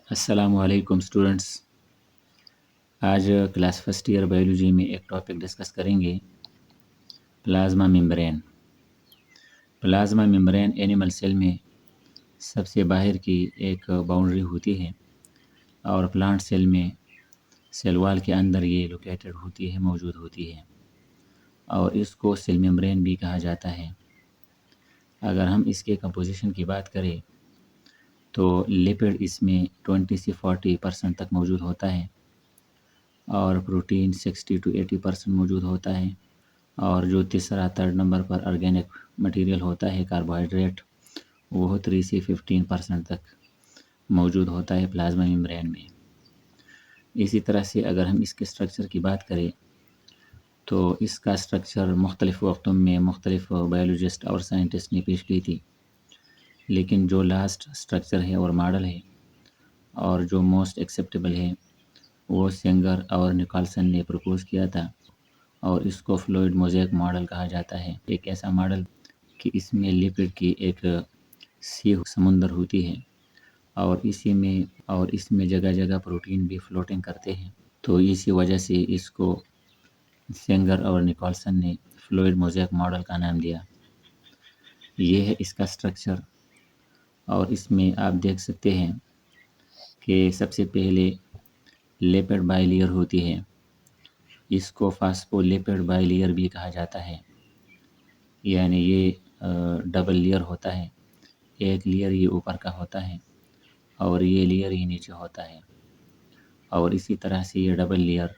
अस्सलाम वालेकुम स्टूडेंट्स। आज क्लास फर्स्ट ईयर बायोलॉजी में एक टॉपिक डिस्कस करेंगे, plasma membrane. Plasma membrane animal cell में सबसे बाहर की एक बाउंड्री होती है और प्लांट सेल में सेल वॉल के अंदर ये लोकेटेड होती है, मौजूद होती है और इसको सेल मेम्ब्रेन भी कहा जाता है। अगर हम इसके कंपोजिशन की बात करें तो लिपिड इसमें 20 से 40% तक मौजूद होता है और प्रोटीन 60 to 80% मौजूद होता है और जो तीसरा थर्ड नंबर पर ऑर्गेनिक मटेरियल होता है कार्बोहाइड्रेट, वो 3 से 15% तक मौजूद होता है प्लाज्मा मेम्ब्रेन में। इसी तरह से अगर हम इसके स्ट्रक्चर की बात करें तो इसका स्ट्रक्चर मुख्तलिफ़ वक्तों में मुख्तलिफ़ बायोलॉजिस्ट और साइंटिस्ट ने पेश की थी, लेकिन जो लास्ट स्ट्रक्चर है और मॉडल है और जो मोस्ट एक्सेप्टेबल है वो सेंगर और निकल्सन ने प्रपोज़ किया था और इसको फ्लूइड मोज़ेक मॉडल कहा जाता है। एक ऐसा मॉडल कि इसमें लिपिड की एक सी समुंदर होती है और इसमें जगह जगह प्रोटीन भी फ्लोटिंग करते हैं, तो इसी वजह से इसको सेंगर और निकल्सन ने फ्लूइड मोज़ेक मॉडल का नाम दिया। ये है इसका स्ट्रक्चर और इसमें आप देख सकते हैं कि सबसे पहले लिपिड बाइलेयर होती है, इसको फास्फोलिपिड बाइलेयर भी कहा जाता है, यानी ये डबल लेयर होता है। एक लेयर ये ऊपर का होता है और ये लेयर ये नीचे होता है और इसी तरह से ये डबल लेयर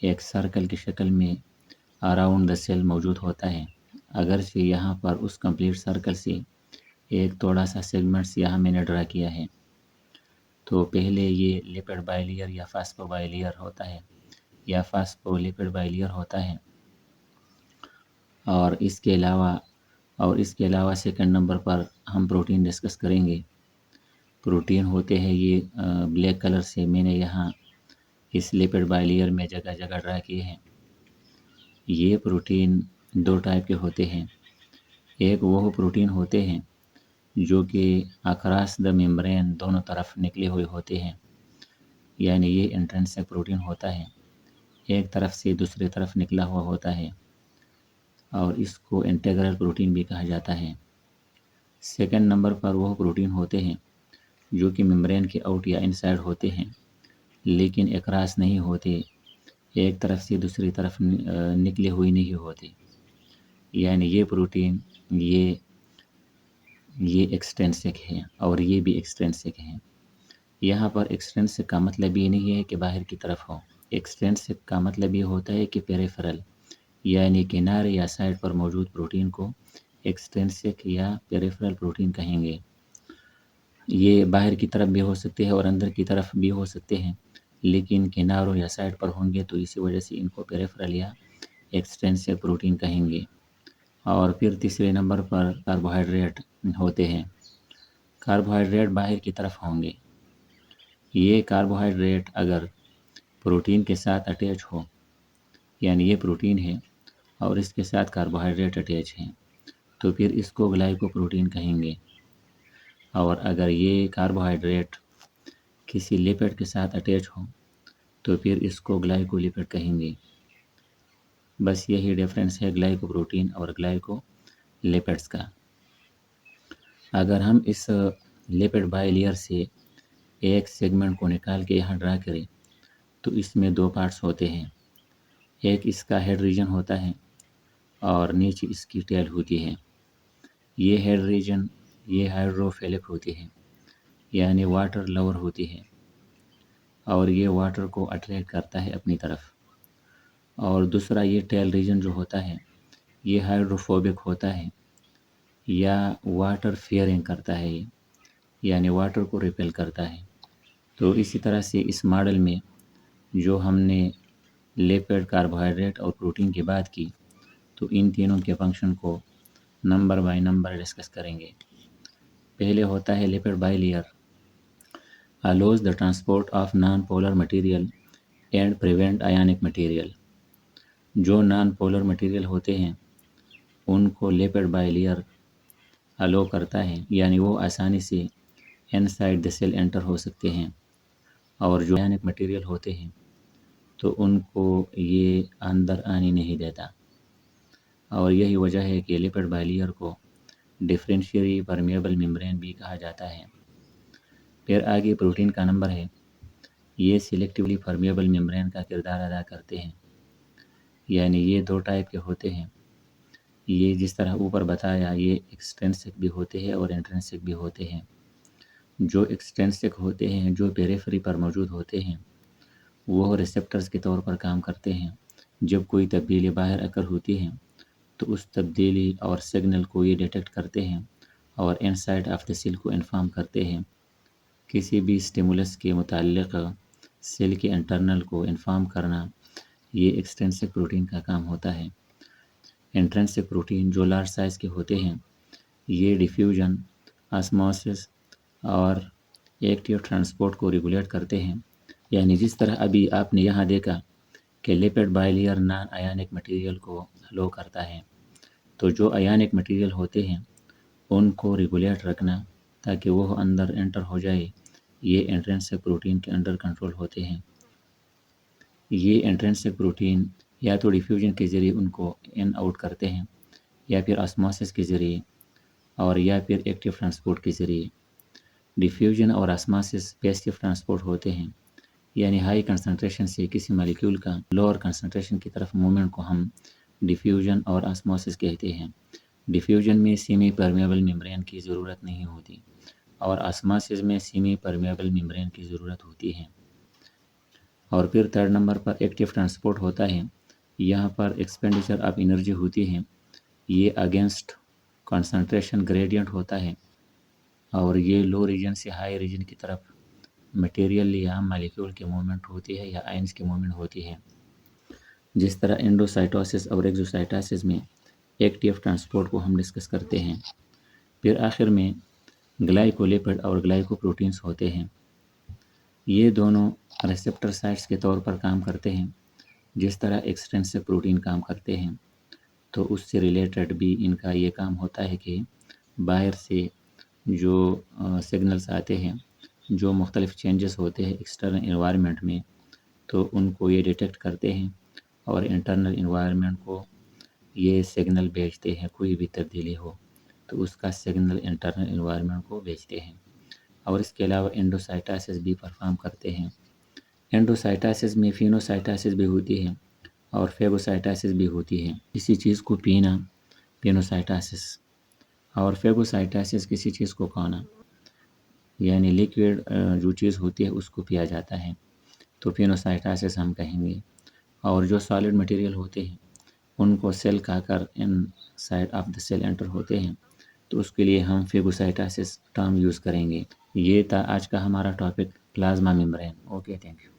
एक सर्कल की शक्ल में अराउंड द सेल मौजूद होता है। अगरचे यहाँ पर उस कंप्लीट सर्कल से एक थोड़ा सा सेगमेंट्स यहाँ मैंने ड्रा किया है। तो पहले ये लिपिड बाइलेयर या फास्फो बाइलेयर होता है या फास्फोलिपिड बाइलेयर होता है और इसके अलावा सेकंड नंबर पर हम प्रोटीन डिस्कस करेंगे। प्रोटीन होते हैं ये ब्लैक कलर से मैंने यहाँ इस लिपिड बाइलेयर में जगह जगह ड्रा किए हैं। ये प्रोटीन दो टाइप के होते हैं। एक वो प्रोटीन होते हैं जो कि अक्रॉस द मेम्ब्रेन दोनों तरफ निकले हुए होते हैं, यानी ये इंट्रिंसिक प्रोटीन होता है, एक तरफ से दूसरी तरफ निकला हुआ होता है और इसको इंटीग्रल प्रोटीन भी कहा जाता है। सेकंड नंबर पर वो प्रोटीन होते हैं जो कि मेम्ब्रेन के आउट या इनसाइड होते हैं लेकिन अक्रॉस नहीं होते, एक तरफ से दूसरी तरफ निकले हुए नहीं होते, यानी ये प्रोटीन ये एक्सट्रिंसिक है और ये भी एक्सट्रिंसिक है। यहाँ पर एक्सट्रिंसिक का मतलब ये नहीं है कि बाहर की तरफ हो, एक्सट्रिंसिक का मतलब ये होता है कि पेरिफेरल यानी किनारे या साइड पर मौजूद प्रोटीन को एक्सट्रिंसिक या पेरिफेरल प्रोटीन कहेंगे। ये बाहर की तरफ भी हो सकते हैं और अंदर की तरफ भी हो सकते हैं, लेकिन किनारों या साइड पर होंगे तो इसी वजह से इनको पेरिफेरल या एक्सट्रिंसिक प्रोटीन कहेंगे। और फिर तीसरे नंबर पर कार्बोहाइड्रेट होते हैं। कार्बोहाइड्रेट बाहर की तरफ होंगे। ये कार्बोहाइड्रेट अगर प्रोटीन के साथ अटैच हो, यानी ये प्रोटीन है और इसके साथ कार्बोहाइड्रेट अटैच हैं, तो फिर इसको ग्लाइकोप्रोटीन कहेंगे। और अगर ये कार्बोहाइड्रेट किसी लिपिड के साथ अटैच हो तो फिर इसको ग्लाइकोलिपिड कहेंगे। बस यही डिफरेंस है ग्लाइकोप्रोटीन और ग्लाइकोलिपिड्स का। अगर हम इस लिपिड बाइलेयर से एक सेगमेंट को निकाल के यहाँ ड्रा करें तो इसमें दो पार्ट्स होते हैं, एक इसका हेड रीजन होता है और नीचे इसकी टेल होती है। ये हेड रीजन ये हाइड्रोफिलिक होती है, यानी वाटर लवर होती है और ये वाटर को अट्रैक्ट करता है अपनी तरफ। और दूसरा ये टेल रीजन जो होता है ये हाइड्रोफोबिक होता है या वाटर फियरिंग करता है, यानी वाटर को रिपेल करता है। तो इसी तरह से इस मॉडल में जो हमने लिपिड, कार्बोहाइड्रेट और प्रोटीन की बात की, तो इन तीनों के फंक्शन को नंबर बाय नंबर डिस्कस करेंगे। पहले होता है lipid bilayer, allows the transport of non-polar material and prevent ionic material। जो नॉन पोलर मटेरियल होते हैं उनको लिपिड बाइलेयर अलो करता है, यानी वो आसानी से इनसाइड द सेल एंटर हो सकते हैं اور جو آیونک مٹیریل ہوتے ہیں تو ان کو یہ اندر آنے نہیں دیتا، اور یہی وجہ ہے کہ لپڈ بائلیئر کو ڈفرینشیلی پرمیبل ممبرین بھی کہا جاتا ہے۔ پھر آگے پروٹین کا نمبر ہے، یہ سلیکٹیولی پرمیبل ممبرین کا کردار ادا کرتے ہیں، یعنی یہ دو ٹائپ کے ہوتے ہیں۔ یہ جس طرح اوپر بتایا یہ ایکسٹرنسک بھی ہوتے ہیں اور انٹرنسک بھی ہوتے ہیں۔ جو ایکسٹرنسک ہوتے ہیں، جو پیریفری پر موجود ہوتے ہیں، وہ ریسپٹرز کے طور پر کام کرتے ہیں۔ جب کوئی تبدیلی باہر اکر ہوتی ہے تو اس تبدیلی اور سگنل کو یہ ڈیٹیکٹ کرتے ہیں اور انسائڈ آف دا سیل کو انفارم کرتے ہیں۔ کسی بھی اسٹیمولس کے متعلق سیل کے انٹرنل کو انفارم کرنا یہ ایکسٹرنسک پروٹین کا کام ہوتا ہے۔ انٹرنسک پروٹین جو لارج سائز کے ہوتے ہیں، یہ ڈیفیوژن، آسموسس اور ایکٹیو ٹرانسپورٹ کو ریگولیٹ کرتے ہیں، یعنی جس طرح ابھی آپ نے یہاں دیکھا کہ لپڈ بائلیئر نان آیونک مٹیریل کو لو کرتا ہے، تو جو آیونک مٹیریل ہوتے ہیں ان کو ریگولیٹ رکھنا تاکہ وہ اندر انٹر ہو جائے، یہ انٹرنسک پروٹین کے انڈر کنٹرول ہوتے ہیں۔ یہ انٹرنسک پروٹین یا تو ڈیفیوژن کے ذریعے ان کو ان آؤٹ کرتے ہیں، یا پھر آسموسس کے ذریعے، اور یا پھر ایکٹیو ٹرانسپورٹ کے ذریعے۔ ڈیفیوژن اور آسموسس پیسیو ٹرانسپورٹ ہوتے ہیں، یعنی ہائی کنسنٹریشن سے کسی مالیکیول کا لوور کنسنٹریشن کی طرف موومنٹ کو ہم ڈیفیوژن اور آسموسس کہتے ہیں۔ ڈیفیوژن میں سیمی پرمیبل ممبرین کی ضرورت نہیں ہوتی، اور آسموسس میں سیمی پرمیبل ممبرین کی ضرورت ہوتی ہے۔ اور پھر تھرڈ نمبر پر ایکٹیو ٹرانسپورٹ ہوتا ہے۔ یہاں پر ایکسپینڈیچر آف انرجی ہوتی ہے، یہ اگینسٹ کنسنٹریشن گریڈینٹ ہوتا ہے، اور یہ لو ریجن سے ہائی ریجن کی طرف مٹیریل یا مالیکیول کی موومنٹ ہوتی ہے یا آئنس کی موومنٹ ہوتی ہے۔ جس طرح انڈوسائٹوسس اور ایگزوسائٹوسس میں ایکٹیو ٹرانسپورٹ کو ہم ڈسکس کرتے ہیں۔ پھر آخر میں گلائکولیپڈ اور گلائکوپروٹینس ہوتے ہیں۔ یہ دونوں ریسپٹر سائٹس کے طور پر کام کرتے ہیں، جس طرح ایکسٹرنسک پروٹین کام کرتے ہیں، تو اس سے ریلیٹڈ بھی ان کا یہ کام ہوتا ہے کہ باہر سے جو سگنلز آتے ہیں، جو مختلف چینجز ہوتے ہیں ایکسٹرنل انوائرمنٹ میں، تو ان کو یہ ڈیٹیکٹ کرتے ہیں اور انٹرنل انوائرمنٹ کو یہ سگنل بھیجتے ہیں۔ کوئی بھی تبدیلی ہو تو اس کا سگنل انٹرنل انوائرمنٹ کو بھیجتے ہیں۔ اور اس کے علاوہ انڈوسائٹاسس بھی پرفارم کرتے ہیں۔ انڈوسائٹاسس میں فینوسائٹاسس بھی ہوتی ہے اور فیگوسائٹاسس بھی ہوتی ہے۔ کسی چیز کو پینا پینوسائٹاسس، اور فیگوسائٹاسس کسی چیز کو کھانا، یعنی لیکویڈ جو چیز ہوتی ہے اس کو پیا جاتا ہے، تو فینوسائٹاسس ہم کہیں گے۔ اور جو سالڈ مٹیریل ہوتے ہیں ان کو سیل کھا کر inside of the cell enter ہوتے ہیں، تو اس کے لیے ہم فیگوسائٹاسس ٹرم یوز کریں گے۔ یہ تھا آج کا ہمارا topic plasma membrane. Okay, thank you.